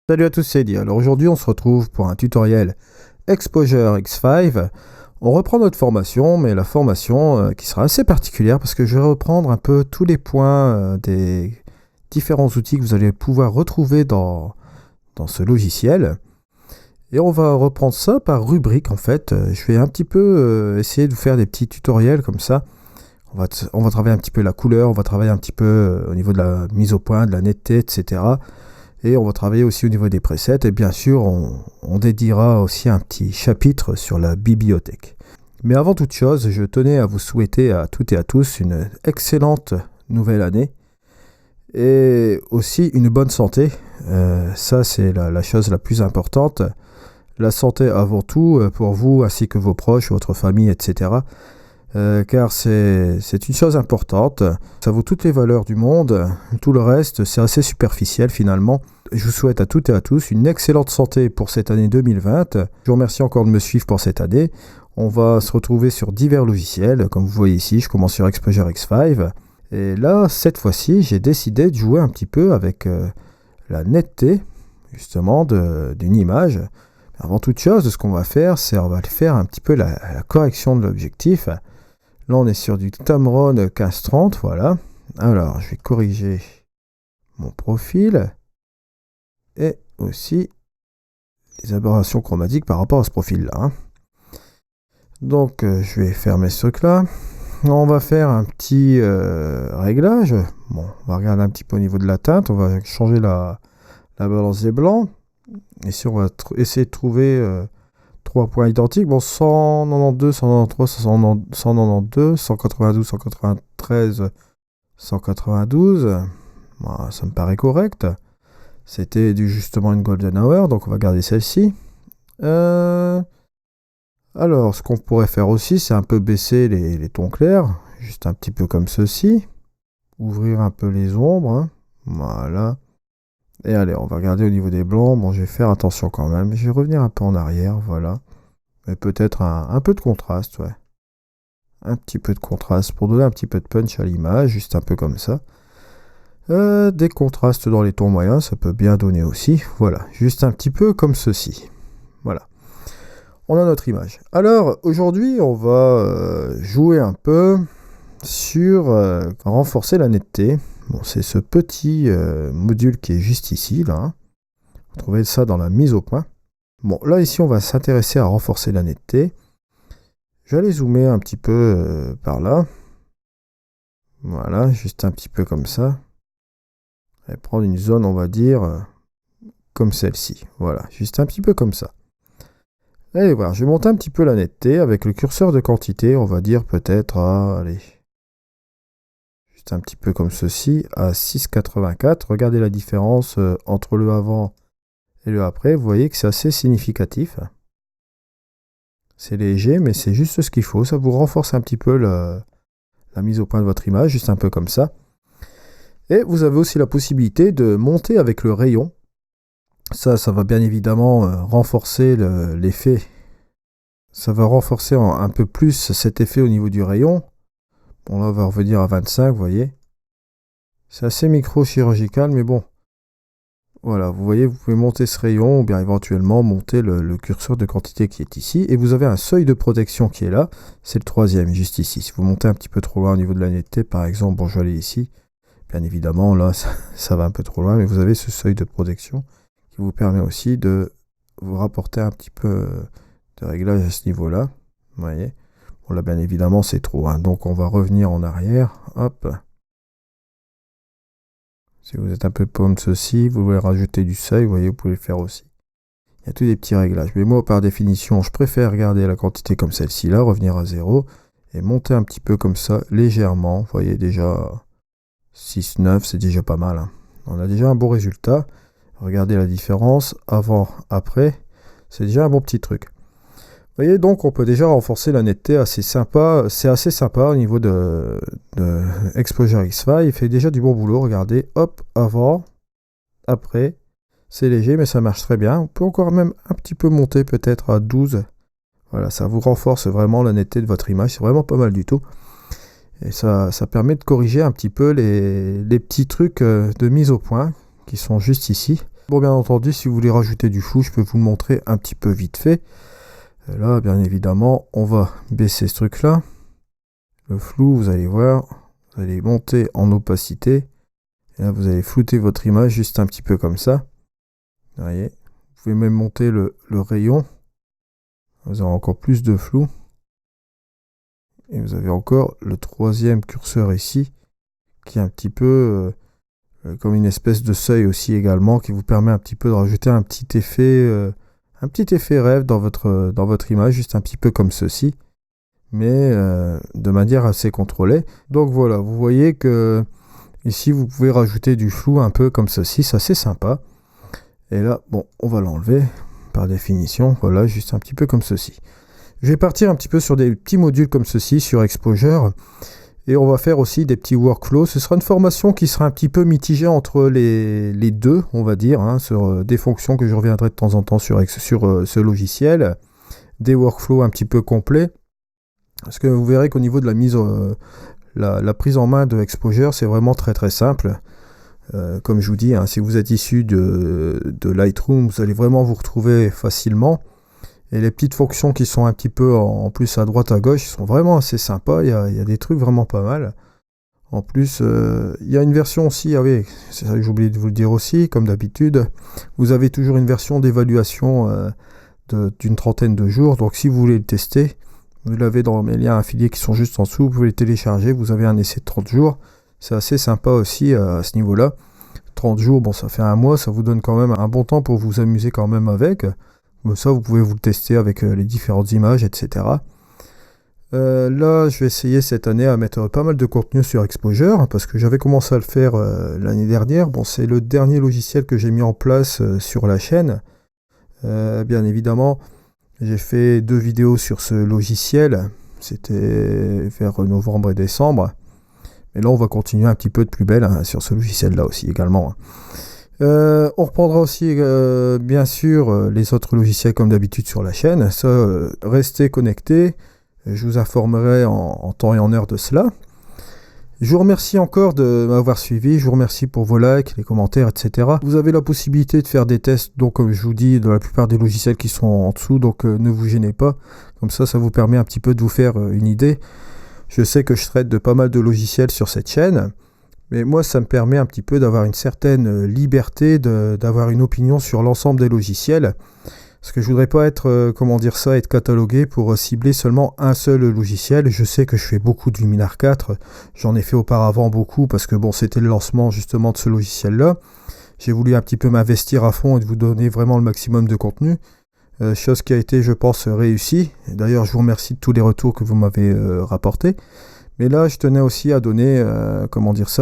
Salut à tous, c'est Eddie. Alors aujourd'hui, on se retrouve pour un tutoriel Exposure X5. On reprend notre formation, mais la formation qui sera assez particulière parce que je vais reprendre un peu tous les points des différents outils que vous allez pouvoir retrouver dans ce logiciel. Et on va reprendre ça par rubrique en fait. Je vais un petit peu essayer de vous faire des petits tutoriels comme ça. On va travailler un petit peu la couleur, on va travailler un petit peu au niveau de la mise au point, de la netteté, etc. Et on va travailler aussi au niveau des presets. Et bien sûr, on dédiera aussi un petit chapitre sur la bibliothèque. Mais avant toute chose, je tenais à vous souhaiter à toutes et à tous une excellente nouvelle année. Et aussi une bonne santé. Ça, c'est la chose la plus importante. La santé avant tout pour vous ainsi que vos proches, votre famille, etc. Car c'est une chose importante. Ça vaut toutes les valeurs du monde. Tout le reste, c'est assez superficiel finalement. Je vous souhaite à toutes et à tous une excellente santé pour cette année 2020. Je vous remercie encore de me suivre pour cette année. On va se retrouver sur divers logiciels. Comme vous voyez ici, je commence sur Exposure X5. Et là, cette fois-ci, j'ai décidé de jouer un petit peu avec la netteté, justement, d'une image. Avant toute chose, ce qu'on va faire, c'est on va faire un petit peu la correction de l'objectif. Là, on est sur du Tamron 1530, voilà. Alors, je vais corriger mon profil et aussi les aberrations chromatiques par rapport à ce profil-là. Donc, je vais fermer ce truc-là. On va faire un petit réglage. Bon, on va regarder un petit peu au niveau de la teinte. On va changer la balance des blancs. Et si on va essayer de trouver 3 points identiques. Bon, 192, 193, 192, 192, 193, 192. Bon, ça me paraît correct. C'était justement une golden hour, donc on va garder celle-ci. Alors, ce qu'on pourrait faire aussi, c'est un peu baisser les tons clairs, juste un petit peu comme ceci. Ouvrir un peu les ombres, hein. Voilà. Et allez, on va regarder au niveau des blancs. Bon, je vais faire attention quand même. Je vais revenir un peu en arrière, voilà. Et peut-être un peu de contraste, ouais. Un petit peu de contraste pour donner un petit peu de punch à l'image, juste un peu comme ça. Des contrastes dans les tons moyens, ça peut bien donner aussi. Voilà, juste un petit peu comme ceci. Voilà. On a notre image. Alors, aujourd'hui, on va jouer un peu sur renforcer la netteté. Bon, c'est ce petit module qui est juste ici, là. Vous trouvez ça dans la mise au point. Bon, là, ici, on va s'intéresser à renforcer la netteté. Je vais aller zoomer un petit peu par là. Voilà, juste un petit peu comme ça. Et prendre une zone, on va dire, comme celle-ci. Voilà, juste un petit peu comme ça. Allez voir, je vais monter un petit peu la netteté avec le curseur de quantité. On va dire peut-être à, allez, juste un petit peu comme ceci, à 6,84. Regardez la différence entre le avant et le après. Vous voyez que c'est assez significatif. C'est léger, mais c'est juste ce qu'il faut. Ça vous renforce un petit peu la mise au point de votre image, juste un peu comme ça. Et vous avez aussi la possibilité de monter avec le rayon. Ça va bien évidemment renforcer l'effet. Ça va renforcer un peu plus cet effet au niveau du rayon. Bon, là, on va revenir à 25, vous voyez. C'est assez micro-chirurgical, mais bon. Voilà, vous voyez, vous pouvez monter ce rayon ou bien éventuellement monter le curseur de quantité qui est ici. Et vous avez un seuil de protection qui est là. C'est le troisième, juste ici. Si vous montez un petit peu trop loin au niveau de la netteté, par exemple, bon, je vais aller ici. Bien évidemment, là, ça va un peu trop loin, mais vous avez ce seuil de protection qui vous permet aussi de vous rapporter un petit peu de réglage à ce niveau-là. Vous voyez. Bon, là, bien évidemment, c'est trop. Hein. Donc, on va revenir en arrière. Hop. Si vous êtes un peu comme ceci, vous voulez rajouter du seuil, vous voyez, vous pouvez le faire aussi. Il y a tous des petits réglages. Mais moi, par définition, je préfère garder la quantité comme celle-ci, là, revenir à 0, et monter un petit peu comme ça, légèrement. Vous voyez déjà 6, 9, c'est déjà pas mal. Hein. On a déjà un bon résultat. Regardez la différence, avant, après. C'est déjà un bon petit truc. Vous voyez, donc on peut déjà renforcer la netteté assez sympa. C'est assez sympa au niveau de Exposure X5. Il fait déjà du bon boulot. Regardez, hop, avant, après. C'est léger, mais ça marche très bien. On peut encore même un petit peu monter peut-être à 12. Voilà, ça vous renforce vraiment la netteté de votre image. C'est vraiment pas mal du tout. Et ça permet de corriger un petit peu les petits trucs de mise au point qui sont juste ici. Bon, bien entendu, si vous voulez rajouter du flou, je peux vous le montrer un petit peu vite fait. Et là, bien évidemment, on va baisser ce truc-là. Le flou, vous allez voir, vous allez monter en opacité. Et là, vous allez flouter votre image juste un petit peu comme ça. Vous voyez, vous pouvez même monter le rayon. Vous aurez encore plus de flou. Et vous avez encore le troisième curseur ici, qui est un petit peu comme une espèce de seuil aussi également, qui vous permet un petit peu de rajouter un petit effet rêve dans votre image, juste un petit peu comme ceci, mais de manière assez contrôlée. Donc voilà, vous voyez que ici vous pouvez rajouter du flou un peu comme ceci, c'est assez sympa. Et là, bon, on va l'enlever par définition, voilà, juste un petit peu comme ceci. Je vais partir un petit peu sur des petits modules comme ceci, sur Exposure. Et on va faire aussi des petits workflows. Ce sera une formation qui sera un petit peu mitigée entre les deux, on va dire, hein, sur des fonctions que je reviendrai de temps en temps sur ce logiciel. Des workflows un petit peu complets. Parce que vous verrez qu'au niveau de la prise en main de Exposure, c'est vraiment très très simple. Comme je vous dis, hein, si vous êtes issu de Lightroom, vous allez vraiment vous retrouver facilement. Et les petites fonctions qui sont un petit peu en plus à droite à gauche sont vraiment assez sympas. Il y a des trucs vraiment pas mal. En plus, il y a une version aussi, ah oui, c'est ça que j'ai oublié de vous le dire aussi, comme d'habitude. Vous avez toujours une version d'évaluation d'une trentaine de jours. Donc si vous voulez le tester, vous l'avez dans mes liens affiliés qui sont juste en dessous. Vous pouvez le télécharger. Vous avez un essai de 30 jours. C'est assez sympa aussi à ce niveau-là. 30 jours, bon, ça fait un mois. Ça vous donne quand même un bon temps pour vous amuser quand même avec. Comme ça, vous pouvez vous le tester avec les différentes images, etc. Là, je vais essayer cette année à mettre pas mal de contenu sur Exposure, parce que j'avais commencé à le faire l'année dernière. Bon, c'est le dernier logiciel que j'ai mis en place sur la chaîne. Bien évidemment, j'ai fait 2 vidéos sur ce logiciel. C'était vers novembre et décembre. Mais là, on va continuer un petit peu de plus belle hein, sur ce logiciel-là aussi également. On reprendra aussi bien sûr les autres logiciels comme d'habitude sur la chaîne. Ça, restez connectés. Je vous informerai en temps et en heure de cela. Je vous remercie encore de m'avoir suivi. Je vous remercie pour vos likes, les commentaires, etc. Vous avez la possibilité de faire des tests, donc comme je vous dis, de la plupart des logiciels qui sont en dessous, donc ne vous gênez pas. Comme ça vous permet un petit peu de vous faire une idée. Je sais que je traite de pas mal de logiciels sur cette chaîne. Mais moi, ça me permet un petit peu d'avoir une certaine liberté, d'avoir une opinion sur l'ensemble des logiciels. Parce que je voudrais pas être, être catalogué pour cibler seulement un seul logiciel. Je sais que je fais beaucoup de Luminar 4. J'en ai fait auparavant beaucoup parce que bon, c'était le lancement justement de ce logiciel-là. J'ai voulu un petit peu m'investir à fond et de vous donner vraiment le maximum de contenu. Chose qui a été, je pense, réussie. D'ailleurs, je vous remercie de tous les retours que vous m'avez rapportés. Mais là, je tenais aussi à donner,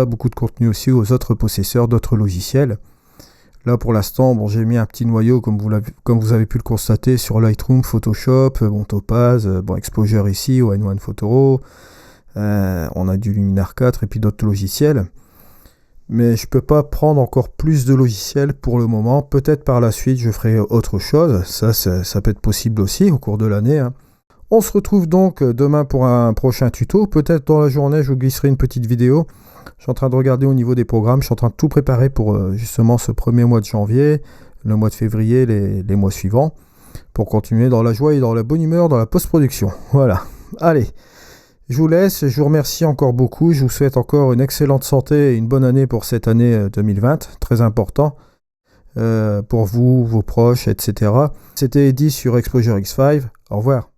beaucoup de contenu aussi aux autres possesseurs d'autres logiciels. Là, pour l'instant, bon, j'ai mis un petit noyau, comme vous avez pu le constater, sur Lightroom, Photoshop, Topaz, Exposure ici, One Photoro. On a du Luminar 4 et puis d'autres logiciels. Mais je ne peux pas prendre encore plus de logiciels pour le moment. Peut-être par la suite, je ferai autre chose. Ça peut être possible aussi au cours de l'année, hein. On se retrouve donc demain pour un prochain tuto. Peut-être dans la journée, je vous glisserai une petite vidéo. Je suis en train de regarder au niveau des programmes. Je suis en train de tout préparer pour justement ce premier mois de janvier, le mois de février, les mois suivants, pour continuer dans la joie et dans la bonne humeur dans la post-production. Voilà. Allez, je vous laisse. Je vous remercie encore beaucoup. Je vous souhaite encore une excellente santé et une bonne année pour cette année 2020. Très important pour vous, vos proches, etc. C'était Eddy sur Exposure X5. Au revoir.